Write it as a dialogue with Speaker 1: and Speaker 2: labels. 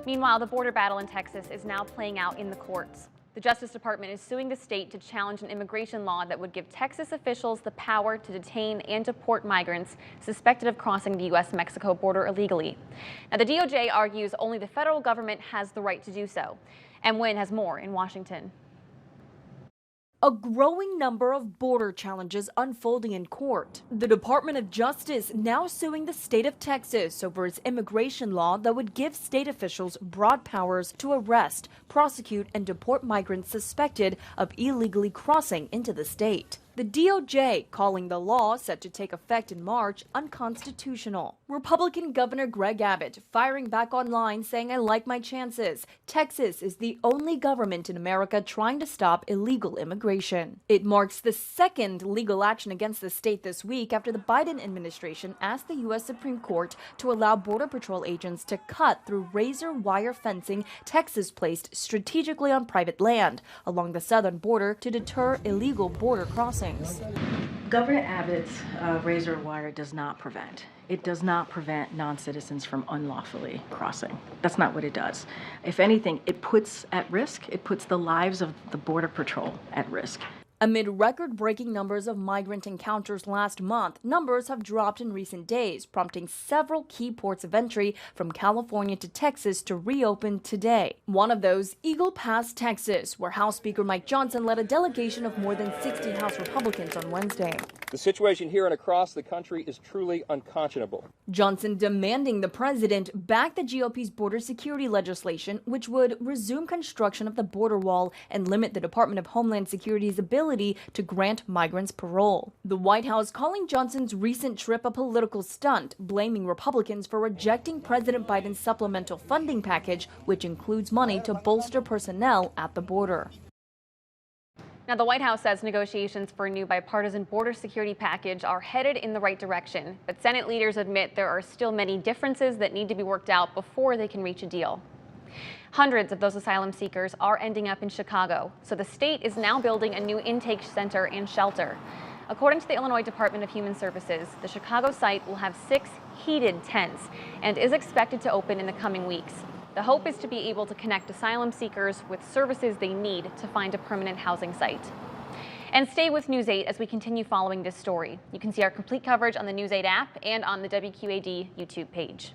Speaker 1: Meanwhile, the border battle in Texas is now playing out in the courts. The Justice Department is suing the state to challenge an immigration law that would give Texas officials the power to detain and deport migrants suspected of crossing the U.S.-Mexico border illegally. Now, the DOJ argues only the federal government has the right to do so. And Wynn has more in Washington.
Speaker 2: A growing number of border challenges unfolding in court. The Department of Justice now suing the state of Texas over its immigration law that would give state officials broad powers to arrest, prosecute, and deport migrants suspected of illegally crossing into the state. The DOJ calling the law, set to take effect in March, unconstitutional. Republican Governor Greg Abbott firing back online saying, "I like my chances. Texas is the only government in America trying to stop illegal immigration." It marks the second legal action against the state this week after the Biden administration asked the U.S. Supreme Court to allow Border Patrol agents to cut through razor wire fencing Texas placed strategically on private land along the southern border to deter illegal border crossings.
Speaker 3: Governor Abbott's razor wire does not prevent. It does not prevent non-citizens from unlawfully crossing. That's not what it does. If anything, it puts at risk, it puts the lives of the Border Patrol at risk.
Speaker 2: Amid record-breaking numbers of migrant encounters last month, numbers have dropped in recent days, prompting several key ports of entry from California to Texas to reopen today. One of those, Eagle Pass, Texas, where House Speaker Mike Johnson led a delegation of more than 60 House Republicans on Wednesday.
Speaker 4: The situation here and across the country is truly unconscionable.
Speaker 2: Johnson demanding the president back the GOP's border security legislation, which would resume construction of the border wall and limit the Department of Homeland Security's ability to grant migrants parole. The White House calling Johnson's recent trip a political stunt, blaming Republicans for rejecting President Biden's supplemental funding package, which includes money to bolster personnel at the border.
Speaker 1: Now, the White House says negotiations for a new bipartisan border security package are headed in the right direction, but Senate leaders admit there are still many differences that need to be worked out before they can reach a deal. Hundreds of those asylum seekers are ending up in Chicago, so the state is now building a new intake center and shelter. According to the Illinois Department of Human Services, the Chicago site will have 6 heated tents and is expected to open in the coming weeks. The hope is to be able to connect asylum seekers with services they need to find a permanent housing site. And stay with News 8 as we continue following this story. You can see our complete coverage on the News 8 app and on the WQAD YouTube page.